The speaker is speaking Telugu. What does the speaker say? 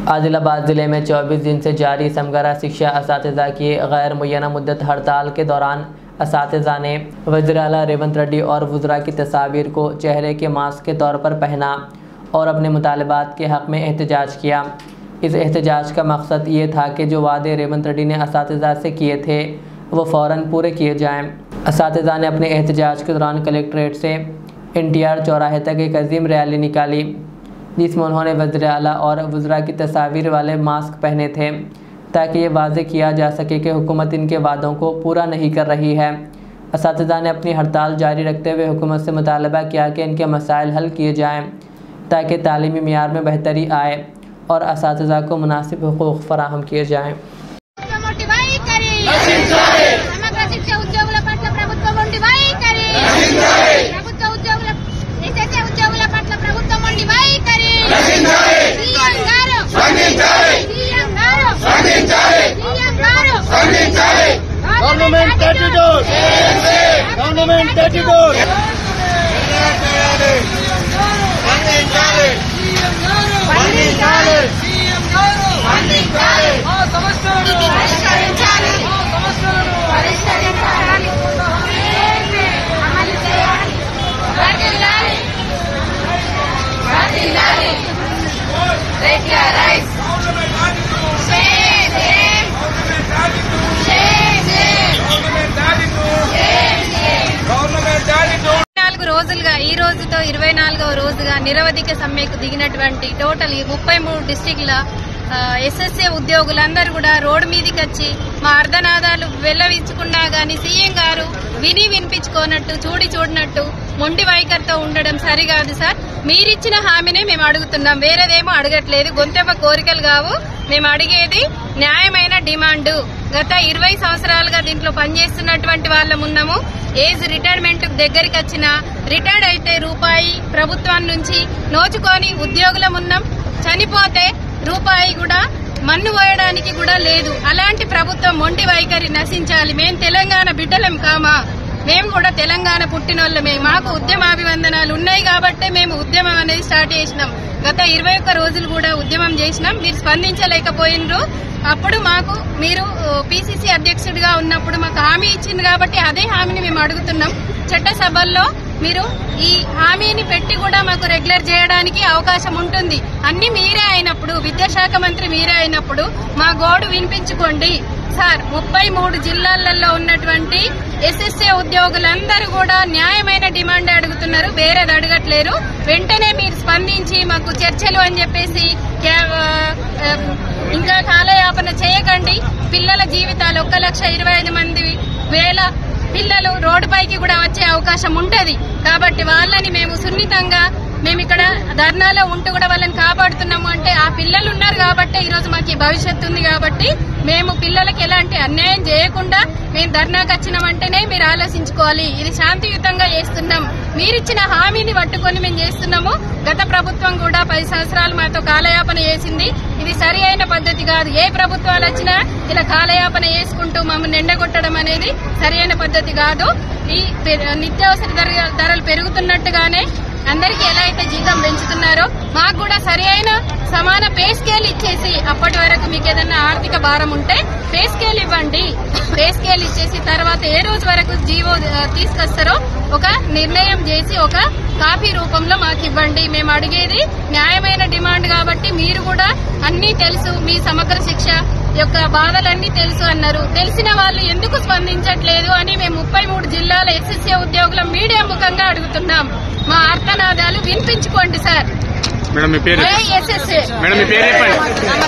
आदिलाबाद जिले में 24 दिन से जारी समगरा शिक्षा असातिज़ा की गैर मुय्यना मुद्दत हड़ताल के दौरान असातिज़ा ने वज़ीर आला रेवंत रेड्डी और वुज़रा की तस्वीर को चेहरे के मास्क के तौर पर पहना और अपने मुतालबात के हक़ में एहतजाज किया। इस एहतजाज का मकसद ये था कि जो वादे रेवंत रेड्डी ने असातिज़ा से किए थे वो फ़ौरन पूरे किए जाएँ। असातिज़ा ने अपने एहतजाज के दौरान कलेक्ट्रेट से NTR चौराहे तक एक अजीम रैली निकाली, जिसमें उन्होंने वज़ीर आला और वुज़रा की तस्वीर वाले मास्क पहने थे ताकि ये वाज़े किया जा सके कि हुकूमत इनके वादों को पूरा नहीं कर रही है। असातिज़ा ने अपनी हड़ताल जारी रखते हुए हुकूमत से मुतालबा किया कि इनके मसाइल हल किए जाएँ ताकि तालीमी मियार में बेहतरी आए और असातिज़ा को मुनासिब हुकूक़ फराहम किए जाएँ। రోజులుగా ఈ రోజుతో 24వ రోజుగా నిరవధిక సమ్మెకు దిగినటువంటి టోటల్ 33 డిస్ట్రిక్ట్ల SSA ఉద్యోగులందరూ కూడా రోడ్డు మీదకి వచ్చి మా అర్ధనాదాలు వెల్లవించుకున్నా గానీ సీఎం గారు వినిపించుకోనట్టు చూడనట్టు మొండి వైఖరితో ఉండడం సరికాదు సార్. మీరిచ్చిన హామీనే మేము అడుగుతున్నాం, వేరేదేమో అడగట్లేదు. గొంతెమ్మ కోరికలు కావు, మేము అడిగేది న్యాయమైన డిమాండ్. గత 20 సంవత్సరాలుగా దీంట్లో పనిచేస్తున్నటువంటి వాళ్ళం ఉన్నాము. ఏజ్ రిటైర్మెంట్ దగ్గరికి వచ్చిన రిటైర్డ్ అయితే రూపాయి ప్రభుత్వం నుంచి నోచుకొని ఉద్యోగులం ఉన్నాం. చనిపోతే రూపాయి కూడా మన్ను పోయడానికి కూడా లేదు. అలాంటి ప్రభుత్వం మొండి వైఖరి నశించాలి. మేము తెలంగాణ బిడ్డలం కామా, మేము కూడా తెలంగాణ పుట్టినోళ్ళమే. మాకు ఉద్యమాభివందనాలు ఉన్నాయి కాబట్టే మేము ఉద్యమం అనేది స్టార్ట్ చేసినాం. గత 21 రోజులు కూడా ఉద్యమం చేసినాం. మీరు స్పందించలేకపోయినరు. అప్పుడు మాకు మీరు PCC అధ్యక్షుడిగా ఉన్నప్పుడు మాకు హామీ ఇచ్చింది కాబట్టి అదే హామీని మేము అడుగుతున్నాం. చట్టసభల్లో మీరు ఈ హామీని పెట్టి కూడా మాకు రెగ్యులర్ చేయడానికి అవకాశం ఉంటుంది. అన్ని మీరే అయినప్పుడు, విద్యాశాఖ మంత్రి మీరే అయినప్పుడు మా గోడు వినిపించుకోండి సార్. 33 జిల్లాలలో ఉన్నటువంటి SSA ఉద్యోగులందరూ కూడా న్యాయమైన డిమాండ్ అడుగుతున్నారు, వేరేది అడగట్లేరు. వెంటనే మీరు స్పందించి మాకు చర్చలు అని చెప్పేసి ఇంకా కాలయాపన చేయకండి. పిల్లల జీవితాలు 1,25,000 పిల్లలు రోడ్డుపైకి కూడా వచ్చే అవకాశం ఉంటది. కాబట్టి వాళ్ళని మేము సున్నితంగా మేము ఇక్కడ ధర్నాలో ఉంటూ కూడా వాళ్ళని కాపాడుతున్నాము. అంటే ఆ పిల్లలు ఉన్నారు కాబట్టి ఈరోజు మాకు భవిష్యత్తు ఉంది కాబట్టి మేము పిల్లలకి ఎలాంటి అన్యాయం చేయకుండా మేము ధర్నాకు వచ్చినామంటేనే మీరు ఆలోచించుకోవాలి. ఇది శాంతియుతంగా చేస్తున్నాం, మీరిచ్చిన హామీని పట్టుకొని మేము చేస్తున్నాము. గత ప్రభుత్వం కూడా 10 సంవత్సరాలు మాతో కాలయాపన చేసింది. ఇది సరి అయిన పద్ధతి కాదు. ఏ ప్రభుత్వాలు వచ్చినా ఇలా కాలయాపన చేసుకుంటూ మమ్మల్ని ఎండగొట్టడం అనేది సరి అయిన పద్ధతి కాదు. ఈ నిత్యావసర ధరలు పెరుగుతున్నట్టుగానే అందరికీ ఎలా అయితే జీతం పెంచుతున్నారో మాకు కూడా సరి అయిన సమాన పే స్కేల్ ఇచ్చేసి, అప్పటి వరకు మీకు ఏదన్నా ఆర్థిక భారం ఉంటే పే స్కేల్ ఇవ్వండి. పే స్కేల్ ఇచ్చేసి తర్వాత ఏ రోజు వరకు జీవో తీసుకొస్తారో ఒక నిర్ణయం చేసి ఒక కాపీ రూపంలో మాకు ఇవ్వండి. మేము అడిగేది న్యాయమైన డిమాండ్ కాబట్టి మీరు కూడా అన్నీ తెలుసు, మీ సమగ్ర శిక్ష యొక్క బాధలన్నీ తెలుసు అన్నారు. తెలిసిన వాళ్ళు ఎందుకు స్పందించట్లేదు అని మేము 33 జిల్లాల SSA ఉద్యోగుల మీడియా ముఖంగా అడుగుతున్నాం. మా ఆర్తనాదాలు వినిపించుకోండి సార్. మేడం మీ పేరు? SSA. మేడం మీ పేరు చెప్పండి.